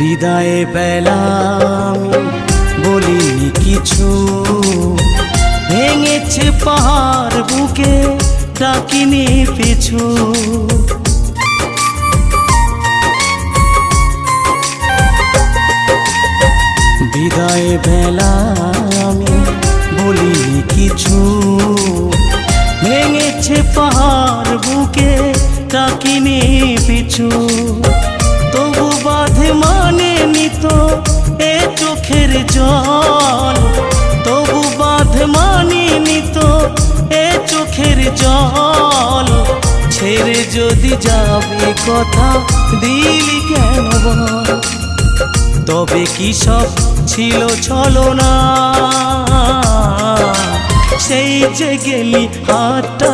বিদায় বেলা আমি বলিনি কিছু, ভেঙেছে পাহাড় বুকে ডাকিনি পিছু। বিদায় বেলা আমি বলিনি কিছু, ভেঙেছে পাহাড় বুকে ডাকিনি পিছু। তবু বাঁধে মানে নিত এ চোখের জল, তবু বাঁধে মানে নিত এ চোখের জল। ছেড়ে যদি যাবে কথা দিলি কেন বল, তবে কি সব ছিল ছলনা? সেই যে গেলি হাতটা